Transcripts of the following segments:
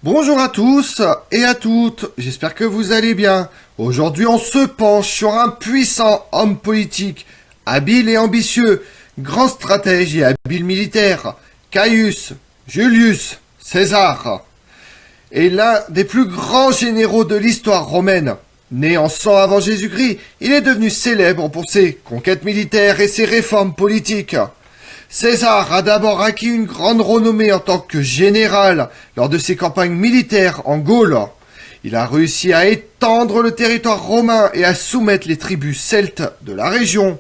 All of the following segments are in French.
Bonjour à tous et à toutes, j'espère que vous allez bien. Aujourd'hui on se penche sur un puissant homme politique, habile et ambitieux, grand stratège et habile militaire, Caius Julius César, est l'un des plus grands généraux de l'histoire romaine. Né en 100 avant Jésus-Christ, il est devenu célèbre pour ses conquêtes militaires et ses réformes politiques. César a d'abord acquis une grande renommée en tant que général lors de ses campagnes militaires en Gaule. Il a réussi à étendre le territoire romain et à soumettre les tribus celtes de la région.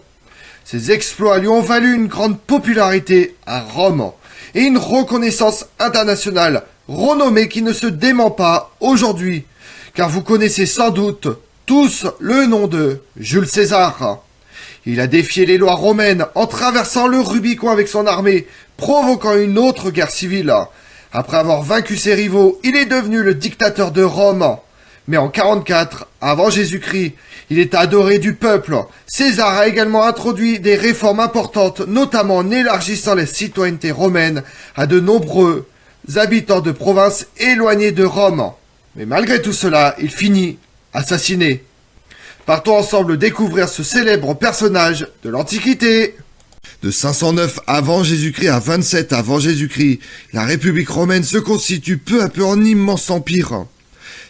Ses exploits lui ont valu une grande popularité à Rome et une reconnaissance internationale renommée qui ne se dément pas aujourd'hui, car vous connaissez sans doute tous le nom de Jules César. Il a défié les lois romaines en traversant le Rubicon avec son armée, provoquant une autre guerre civile. Après avoir vaincu ses rivaux, il est devenu le dictateur de Rome. Mais en 44, avant Jésus-Christ, il est adoré du peuple. César a également introduit des réformes importantes, notamment en élargissant la citoyenneté romaine à de nombreux habitants de provinces éloignées de Rome. Mais malgré tout cela, il finit assassiné. Partons ensemble découvrir ce célèbre personnage de l'Antiquité. De 509 avant Jésus-Christ à 27 avant Jésus-Christ, la République romaine se constitue peu à peu en immense empire.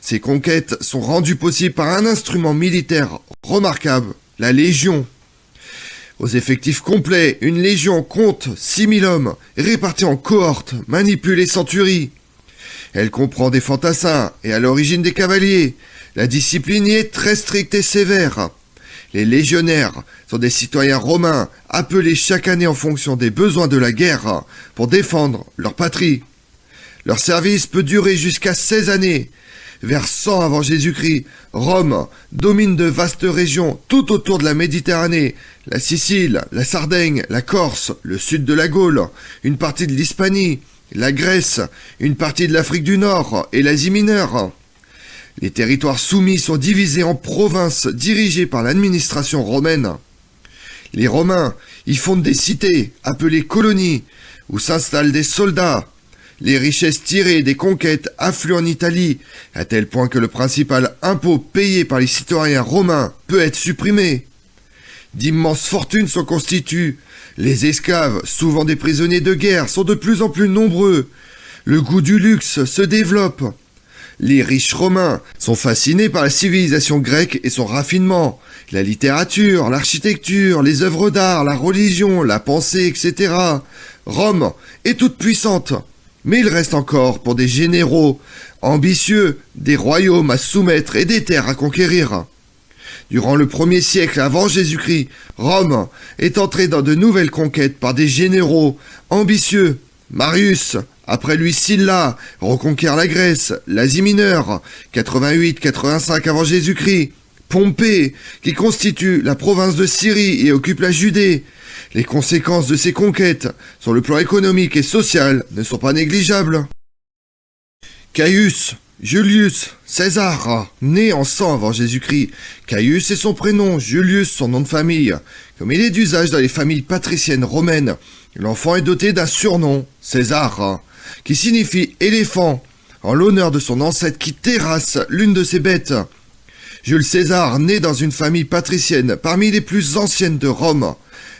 Ses conquêtes sont rendues possibles par un instrument militaire remarquable, la Légion. Aux effectifs complets, une légion compte 6000 hommes, répartis en cohortes, manipulés sans tuerie. Elle comprend des fantassins et à l'origine des cavaliers. La discipline y est très stricte et sévère. Les légionnaires sont des citoyens romains appelés chaque année en fonction des besoins de la guerre pour défendre leur patrie. Leur service peut durer jusqu'à 16 années. Vers 100 avant Jésus-Christ, Rome domine de vastes régions tout autour de la Méditerranée, la Sicile, la Sardaigne, la Corse, le sud de la Gaule, une partie de l'Hispanie, la Grèce, une partie de l'Afrique du Nord et l'Asie mineure. Les territoires soumis sont divisés en provinces dirigées par l'administration romaine. Les Romains y fondent des cités, appelées colonies, où s'installent des soldats. Les richesses tirées des conquêtes affluent en Italie, à tel point que le principal impôt payé par les citoyens romains peut être supprimé. D'immenses fortunes sont constituées. Les esclaves, souvent des prisonniers de guerre, sont de plus en plus nombreux. Le goût du luxe se développe. Les riches romains sont fascinés par la civilisation grecque et son raffinement, la littérature, l'architecture, les œuvres d'art, la religion, la pensée, etc. Rome est toute puissante, mais il reste encore pour des généraux ambitieux des royaumes à soumettre et des terres à conquérir. Durant le 1er siècle avant Jésus-Christ, Rome est entrée dans de nouvelles conquêtes par des généraux ambitieux. Marius, après lui Sylla, reconquiert la Grèce, l'Asie mineure, 88-85 avant Jésus-Christ. Pompée, qui constitue la province de Syrie et occupe la Judée. Les conséquences de ces conquêtes, sur le plan économique et social, ne sont pas négligeables. Caius Julius César, né en 100 avant Jésus-Christ. Caius est son prénom, Julius son nom de famille. Comme il est d'usage dans les familles patriciennes romaines, l'enfant est doté d'un surnom, César, qui signifie éléphant, en l'honneur de son ancêtre qui terrasse l'une de ses bêtes. Jules César naît dans une famille patricienne parmi les plus anciennes de Rome.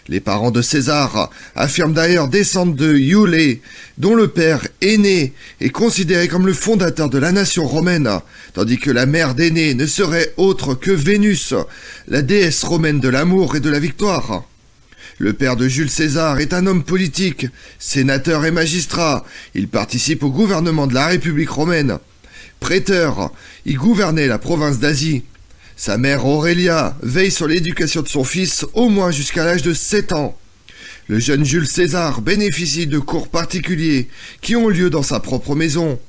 Les parents de César affirment d'ailleurs descendre de Iulée, dont le père aîné est considéré comme le fondateur de la nation romaine, tandis que la mère d'Énée ne serait autre que Vénus, la déesse romaine de l'amour et de la victoire. Le père de Jules César est un homme politique, sénateur et magistrat. Il participe au gouvernement de la République romaine. Préteur, il gouvernait la province d'Asie. Sa mère Aurélia veille sur l'éducation de son fils au moins jusqu'à l'âge de 7 ans. Le jeune Jules César bénéficie de cours particuliers qui ont lieu dans sa propre maison.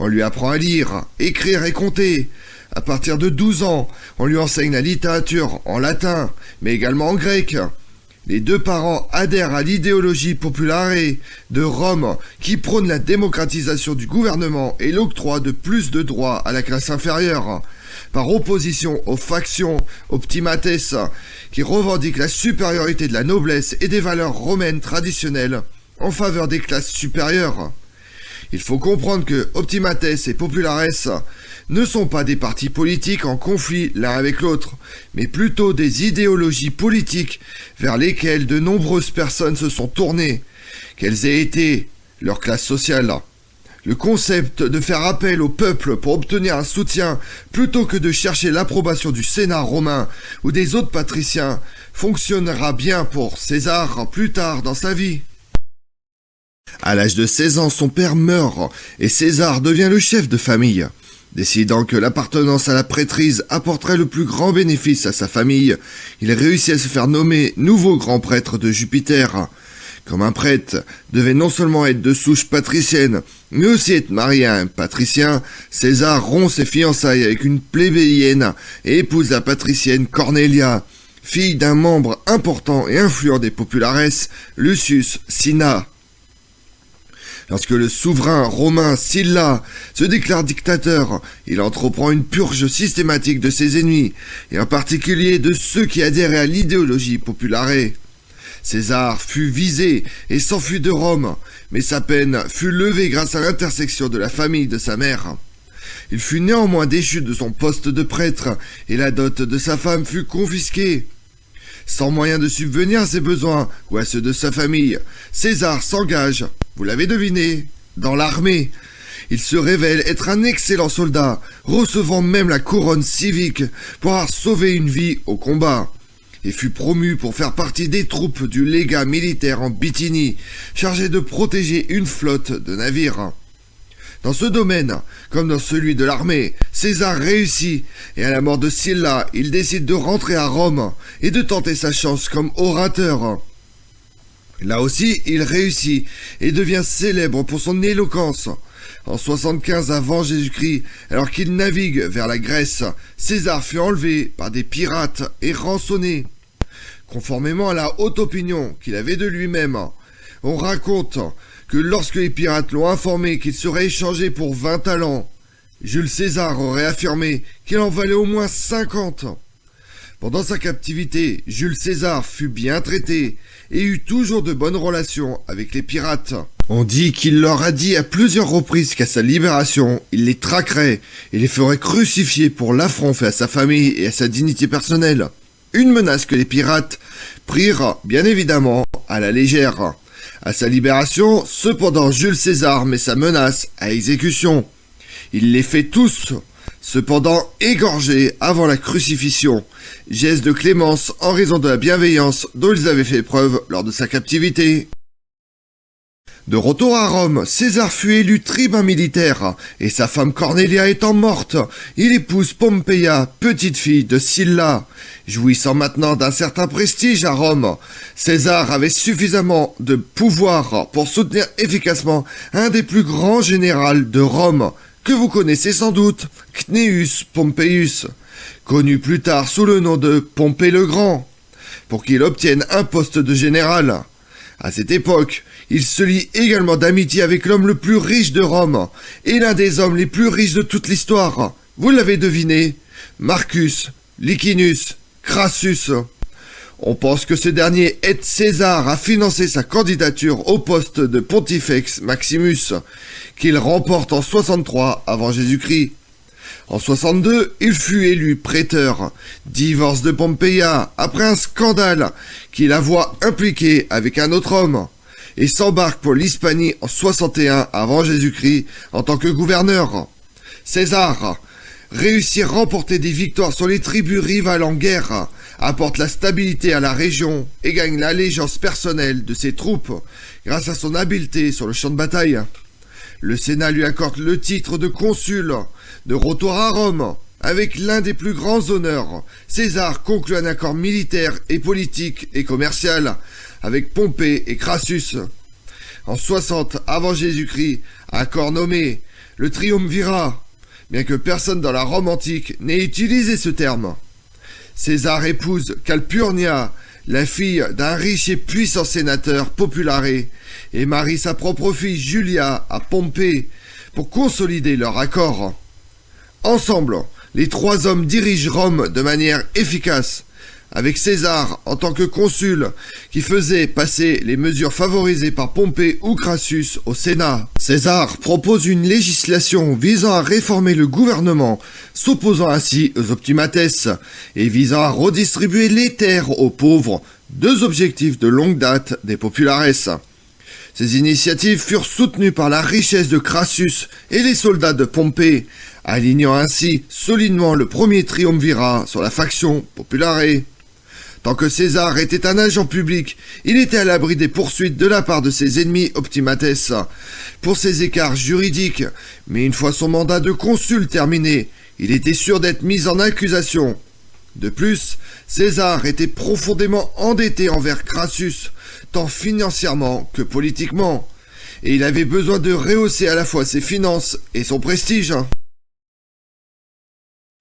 On lui apprend à lire, écrire et compter. À partir de 12 ans, on lui enseigne la littérature en latin, mais également en grec. Les deux parents adhèrent à l'idéologie populaire de Rome qui prône la démocratisation du gouvernement et l'octroi de plus de droits à la classe inférieure, par opposition aux factions optimates qui revendiquent la supériorité de la noblesse et des valeurs romaines traditionnelles en faveur des classes supérieures. Il faut comprendre que Optimates et Populares ne sont pas des partis politiques en conflit l'un avec l'autre, mais plutôt des idéologies politiques vers lesquelles de nombreuses personnes se sont tournées, quelles aient été leur classe sociale. Le concept de faire appel au peuple pour obtenir un soutien plutôt que de chercher l'approbation du Sénat romain ou des autres patriciens fonctionnera bien pour César plus tard dans sa vie. À l'âge de 16 ans, son père meurt et César devient le chef de famille. Décidant que l'appartenance à la prêtrise apporterait le plus grand bénéfice à sa famille, il réussit à se faire nommer nouveau grand prêtre de Jupiter. Comme un prêtre devait non seulement être de souche patricienne, mais aussi être marié à un patricien, César rompt ses fiançailles avec une plébéienne et épouse la patricienne Cornelia, fille d'un membre important et influent des Populares, Lucius Cinna. Lorsque le souverain romain Sylla se déclare dictateur, il entreprend une purge systématique de ses ennemis, et en particulier de ceux qui adhéraient à l'idéologie populare. César fut visé et s'enfuit de Rome, mais sa peine fut levée grâce à l'intercession de la famille de sa mère. Il fut néanmoins déchu de son poste de prêtre, et la dot de sa femme fut confisquée. Sans moyen de subvenir à ses besoins ou à ceux de sa famille, César s'engage, vous l'avez deviné, dans l'armée. Il se révèle être un excellent soldat, recevant même la couronne civique pour avoir sauvé une vie au combat, et fut promu pour faire partie des troupes du légat militaire en Bithynie, chargé de protéger une flotte de navires. Dans ce domaine, comme dans celui de l'armée, César réussit, et à la mort de Sylla, il décide de rentrer à Rome et de tenter sa chance comme orateur. Là aussi, il réussit et devient célèbre pour son éloquence. En 75 avant Jésus-Christ, alors qu'il navigue vers la Grèce, César fut enlevé par des pirates et rançonné. Conformément à la haute opinion qu'il avait de lui-même, on raconte que lorsque les pirates l'ont informé qu'il serait échangé pour 20 talents, Jules César aurait affirmé qu'il en valait au moins 50. Pendant sa captivité, Jules César fut bien traité et eut toujours de bonnes relations avec les pirates. On dit qu'il leur a dit à plusieurs reprises qu'à sa libération, il les traquerait et les ferait crucifier pour l'affront fait à sa famille et à sa dignité personnelle. Une menace que les pirates prirent, bien évidemment, à la légère. À sa libération, cependant, Jules César met sa menace à exécution. Il les fait tous, cependant, égorger avant la crucifixion, geste de clémence en raison de la bienveillance dont ils avaient fait preuve lors de sa captivité. De retour à Rome, César fut élu tribun militaire, et sa femme Cornelia étant morte, il épouse Pompeia, petite fille de Sylla. Jouissant maintenant d'un certain prestige à Rome, César avait suffisamment de pouvoir pour soutenir efficacement un des plus grands généraux de Rome, que vous connaissez sans doute, Cnaeus Pompeius, connu plus tard sous le nom de Pompée le Grand, pour qu'il obtienne un poste de général. À cette époque, il se lie également d'amitié avec l'homme le plus riche de Rome, et l'un des hommes les plus riches de toute l'histoire. Vous l'avez deviné, Marcus Licinus Crassus. On pense que ce dernier aide César à financer sa candidature au poste de Pontifex Maximus, qu'il remporte en 63 avant Jésus-Christ. En 62, il fut élu prêteur, divorce de Pompeia après un scandale qui la voit impliquée avec un autre homme, et s'embarque pour l'Hispanie en 61 avant Jésus-Christ en tant que gouverneur. César réussit à remporter des victoires sur les tribus rivales en guerre, apporte la stabilité à la région et gagne l'allégeance personnelle de ses troupes grâce à son habileté sur le champ de bataille. Le Sénat lui accorde le titre de consul. De retour à Rome, avec l'un des plus grands honneurs, César conclut un accord militaire et politique et commercial avec Pompée et Crassus. En 60 avant Jésus-Christ, accord nommé le Triumvirat, bien que personne dans la Rome antique n'ait utilisé ce terme. César épouse Calpurnia, la fille d'un riche et puissant sénateur populare, et marie sa propre fille Julia à Pompée pour consolider leur accord. Ensemble, les trois hommes dirigent Rome de manière efficace. avec César en tant que consul, qui faisait passer les mesures favorisées par Pompée ou Crassus au Sénat. César propose une législation visant à réformer le gouvernement, s'opposant ainsi aux optimates et visant à redistribuer les terres aux pauvres, deux objectifs de longue date des populares. Ces initiatives furent soutenues par la richesse de Crassus et les soldats de Pompée, alignant ainsi solidement le premier triumvirat sur la faction populare. Tant que César était un agent public, il était à l'abri des poursuites de la part de ses ennemis optimates pour ses écarts juridiques, mais une fois son mandat de consul terminé, il était sûr d'être mis en accusation. De plus, César était profondément endetté envers Crassus, tant financièrement que politiquement, et il avait besoin de rehausser à la fois ses finances et son prestige.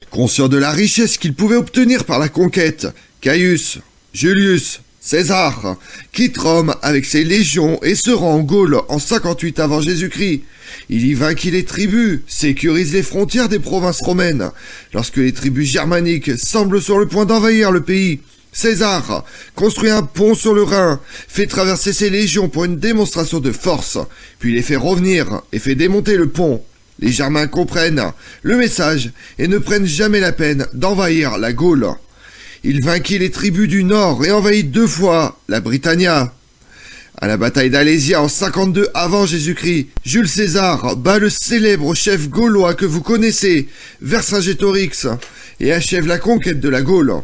Conscient de la richesse qu'il pouvait obtenir par la conquête, Caius, Julius, César quitte Rome avec ses légions et se rend en Gaule en 58 avant Jésus-Christ. Il y vainquit les tribus, sécurise les frontières des provinces romaines. Lorsque les tribus germaniques semblent sur le point d'envahir le pays, César construit un pont sur le Rhin, fait traverser ses légions pour une démonstration de force, puis les fait revenir et fait démonter le pont. Les Germains comprennent le message et ne prennent jamais la peine d'envahir la Gaule. Il vainquit les tribus du Nord et envahit 2 fois la Britannia. À la bataille d'Alésia en 52 avant Jésus-Christ, Jules César bat le célèbre chef gaulois que vous connaissez, Vercingétorix, et achève la conquête de la Gaule.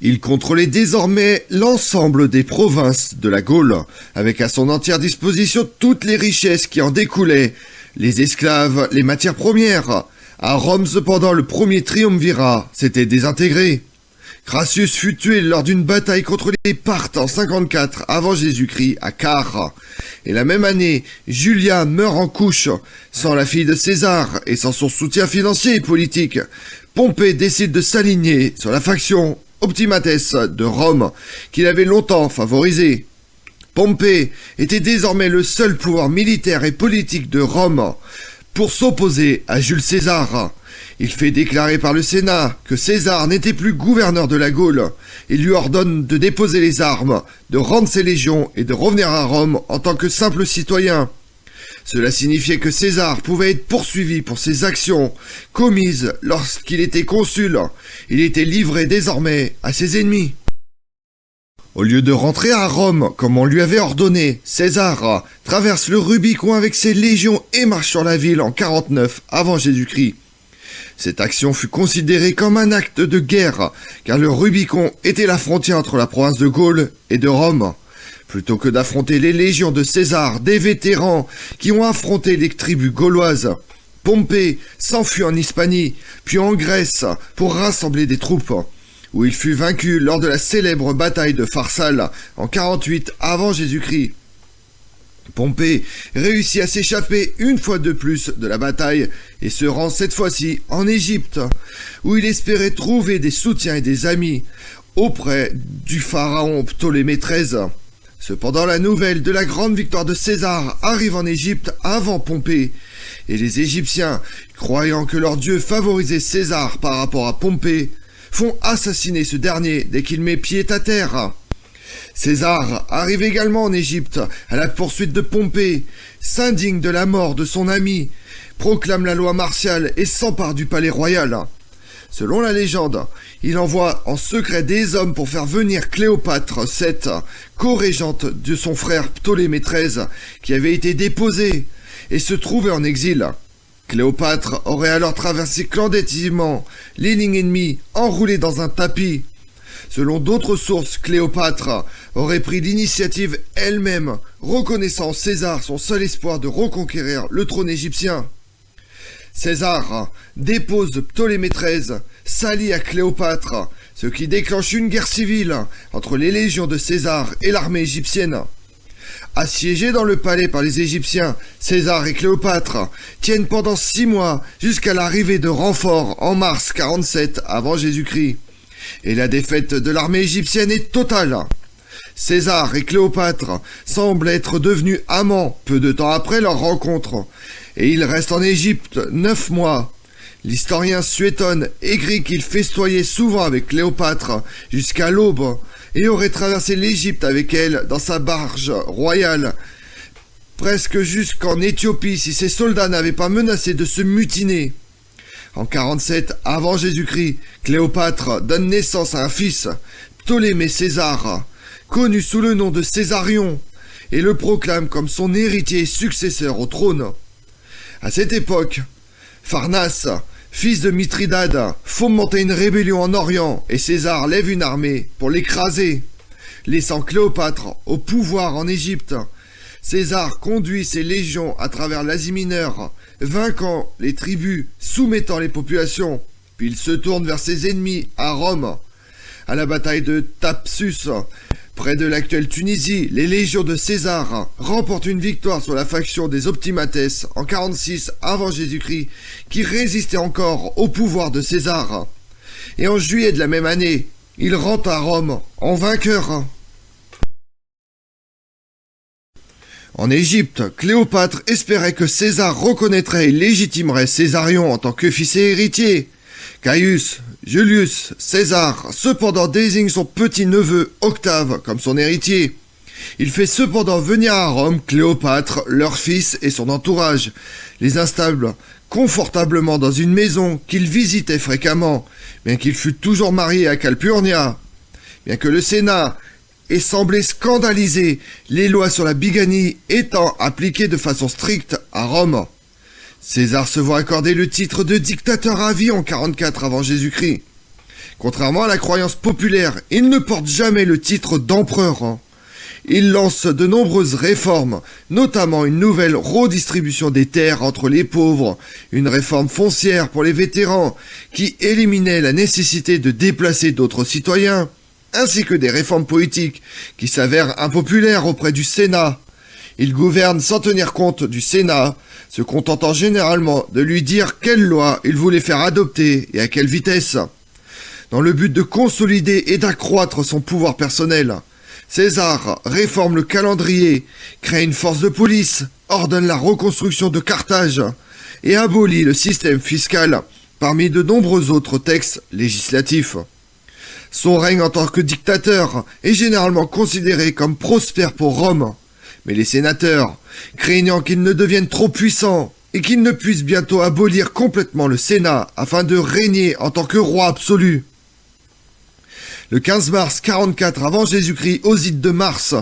Il contrôlait désormais l'ensemble des provinces de la Gaule, avec à son entière disposition toutes les richesses qui en découlaient, les esclaves, les matières premières. À Rome, cependant, le premier triumvirat s'était désintégré. Crassus fut tué lors d'une bataille contre les Parthes en 54 avant Jésus-Christ à Car. Et la même année, Julia meurt en couche, sans la fille de César et sans son soutien financier et politique. Pompée décide de s'aligner sur la faction optimates de Rome, qu'il avait longtemps favorisée. Pompée était désormais le seul pouvoir militaire et politique de Rome pour s'opposer à Jules César. Il fait déclarer par le Sénat que César n'était plus gouverneur de la Gaule. Il lui ordonne de déposer les armes, de rendre ses légions et de revenir à Rome en tant que simple citoyen. Cela signifiait que César pouvait être poursuivi pour ses actions commises lorsqu'il était consul. Il était livré désormais à ses ennemis. Au lieu de rentrer à Rome, comme on lui avait ordonné, César traverse le Rubicon avec ses légions et marche sur la ville en 49 avant Jésus-Christ. Cette action fut considérée comme un acte de guerre, car le Rubicon était la frontière entre la province de Gaule et de Rome. Plutôt que d'affronter les légions de César, des vétérans qui ont affronté les tribus gauloises, Pompée s'enfuit en Hispanie, puis en Grèce pour rassembler des troupes, où il fut vaincu lors de la célèbre bataille de Pharsale en 48 avant Jésus-Christ. Pompée réussit à s'échapper une fois de plus de la bataille et se rend cette fois-ci en Égypte, où il espérait trouver des soutiens et des amis auprès du pharaon Ptolémée XIII. Cependant, la nouvelle de la grande victoire de César arrive en Égypte avant Pompée, et les Égyptiens, croyant que leur dieu favorisait César par rapport à Pompée, font assassiner ce dernier dès qu'il met pied à terre. César arrive également en Égypte à la poursuite de Pompée, s'indigne de la mort de son ami, proclame la loi martiale et s'empare du palais royal. Selon la légende, il envoie en secret des hommes pour faire venir Cléopâtre, cette co-régente de son frère Ptolémée XIII, qui avait été déposée et se trouvait en exil. Cléopâtre aurait alors traversé clandestinement les lignes ennemies, enroulées dans un tapis. Selon d'autres sources, Cléopâtre aurait pris l'initiative elle-même, reconnaissant César son seul espoir de reconquérir le trône égyptien. César dépose Ptolémée XIII, s'allie à Cléopâtre, ce qui déclenche une guerre civile entre les légions de César et l'armée égyptienne. Assiégés dans le palais par les Égyptiens, César et Cléopâtre tiennent pendant 6 mois jusqu'à l'arrivée de renforts en mars 47 avant Jésus-Christ. Et la défaite de l'armée égyptienne est totale. César et Cléopâtre semblent être devenus amants peu de temps après leur rencontre, et ils restent en Égypte 9 mois. L'historien Suétone écrit qu'il festoyait souvent avec Cléopâtre jusqu'à l'aube et aurait traversé l'Égypte avec elle dans sa barge royale, presque jusqu'en Éthiopie si ses soldats n'avaient pas menacé de se mutiner. En 47 avant Jésus-Christ, Cléopâtre donne naissance à un fils, Ptolémée César, connu sous le nom de Césarion, et le proclame comme son héritier et successeur au trône. À cette époque, Pharnace, fils de Mithridate, fomentait une rébellion en Orient et César lève une armée pour l'écraser, laissant Cléopâtre au pouvoir en Égypte. César conduit ses légions à travers l'Asie mineure, vainquant les tribus, soumettant les populations, puis il se tourne vers ses ennemis à Rome. À la bataille de Thapsus, près de l'actuelle Tunisie, les légions de César remportent une victoire sur la faction des Optimates en 46 avant Jésus-Christ, qui résistait encore au pouvoir de César. Et en juillet de la même année, il rentre à Rome en vainqueur. En Égypte, Cléopâtre espérait que César reconnaîtrait et légitimerait Césarion en tant que fils et héritier. Caius Julius César cependant désigne son petit-neveu Octave comme son héritier. Il fait cependant venir à Rome Cléopâtre, leur fils et son entourage, les instable confortablement dans une maison qu'il visitait fréquemment, bien qu'il fût toujours marié à Calpurnia. Bien que le Sénat ait semblé scandalisé, les lois sur la bigamie étant appliquées de façon stricte à Rome. César se voit accorder le titre de dictateur à vie en 44 avant Jésus-Christ. Contrairement à la croyance populaire, il ne porte jamais le titre d'empereur. Il lance de nombreuses réformes, notamment une nouvelle redistribution des terres entre les pauvres, une réforme foncière pour les vétérans qui éliminait la nécessité de déplacer d'autres citoyens, ainsi que des réformes politiques qui s'avèrent impopulaires auprès du Sénat. Il gouverne sans tenir compte du Sénat, se contentant généralement de lui dire quelle loi il voulait faire adopter et à quelle vitesse. Dans le but de consolider et d'accroître son pouvoir personnel, César réforme le calendrier, crée une force de police, ordonne la reconstruction de Carthage et abolit le système fiscal, parmi de nombreux autres textes législatifs. Son règne en tant que dictateur est généralement considéré comme prospère pour Rome. Mais les sénateurs, craignant qu'il ne devienne trop puissant et qu'il ne puisse bientôt abolir complètement le Sénat afin de régner en tant que roi absolu. Le 15 mars 44 avant Jésus-Christ, aux ides de Mars,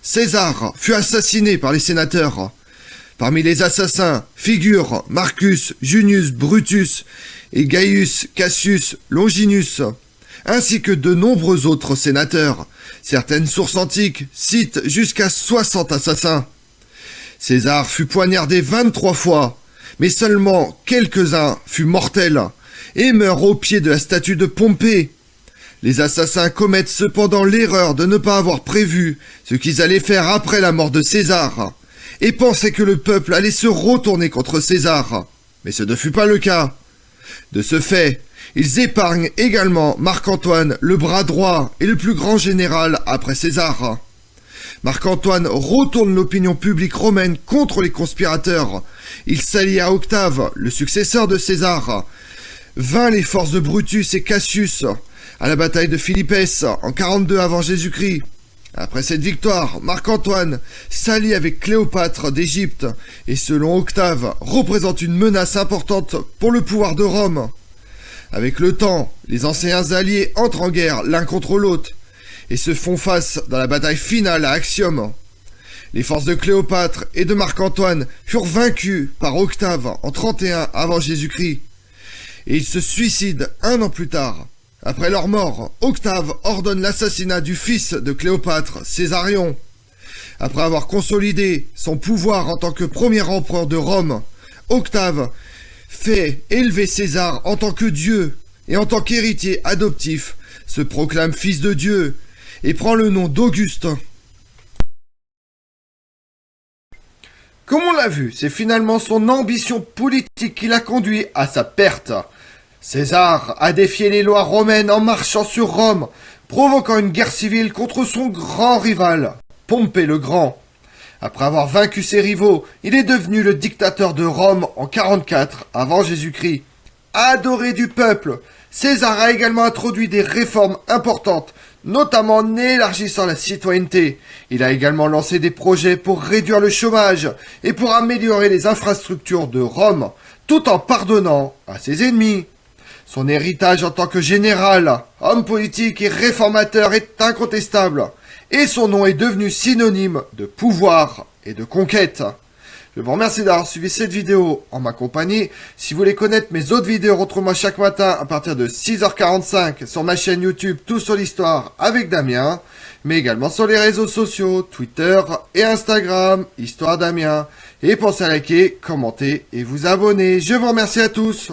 César fut assassiné par les sénateurs. Parmi les assassins figurent Marcus Junius Brutus et Gaius Cassius Longinus, ainsi que de nombreux autres sénateurs. Certaines sources antiques citent jusqu'à 60 assassins. César fut poignardé 23 fois, mais seulement quelques-uns furent mortels, et meurent au pied de la statue de Pompée. Les assassins commettent cependant l'erreur de ne pas avoir prévu ce qu'ils allaient faire après la mort de César, et pensaient que le peuple allait se retourner contre César. Mais ce ne fut pas le cas. De ce fait, ils épargnent également Marc-Antoine, le bras droit et le plus grand général après César. Marc-Antoine retourne l'opinion publique romaine contre les conspirateurs. Il s'allie à Octave, le successeur de César, vainc les forces de Brutus et Cassius à la bataille de Philippès en 42 avant Jésus-Christ. Après cette victoire, Marc-Antoine s'allie avec Cléopâtre d'Égypte et selon Octave représente une menace importante pour le pouvoir de Rome. Avec le temps, les anciens alliés entrent en guerre l'un contre l'autre et se font face dans la bataille finale à Actium. Les forces de Cléopâtre et de Marc-Antoine furent vaincues par Octave en 31 avant Jésus-Christ et ils se suicident un an plus tard. Après leur mort, Octave ordonne l'assassinat du fils de Cléopâtre, Césarion. Après avoir consolidé son pouvoir en tant que premier empereur de Rome, Octave fait élever César en tant que Dieu et en tant qu'héritier adoptif, se proclame fils de Dieu et prend le nom d'Auguste. Comme on l'a vu, c'est finalement son ambition politique qui l'a conduit à sa perte. César a défié les lois romaines en marchant sur Rome, provoquant une guerre civile contre son grand rival, Pompée le Grand. Après avoir vaincu ses rivaux, il est devenu le dictateur de Rome en 44 avant Jésus-Christ. adoré du peuple. César a également introduit des réformes importantes, notamment en élargissant la citoyenneté. Il a également lancé des projets pour réduire le chômage et pour améliorer les infrastructures de Rome, tout en pardonnant à ses ennemis. Son héritage en tant que général, homme politique et réformateur est incontestable, et son nom est devenu synonyme de pouvoir et de conquête. Je vous remercie d'avoir suivi cette vidéo en ma compagnie. Si vous voulez connaître mes autres vidéos, retrouvez-moi chaque matin à partir de 6h45 sur ma chaîne YouTube Tout sur l'Histoire avec Damien, mais également sur les réseaux sociaux, Twitter et Instagram, Histoire Damien. Et pensez à liker, commenter et vous abonner. Je vous remercie à tous.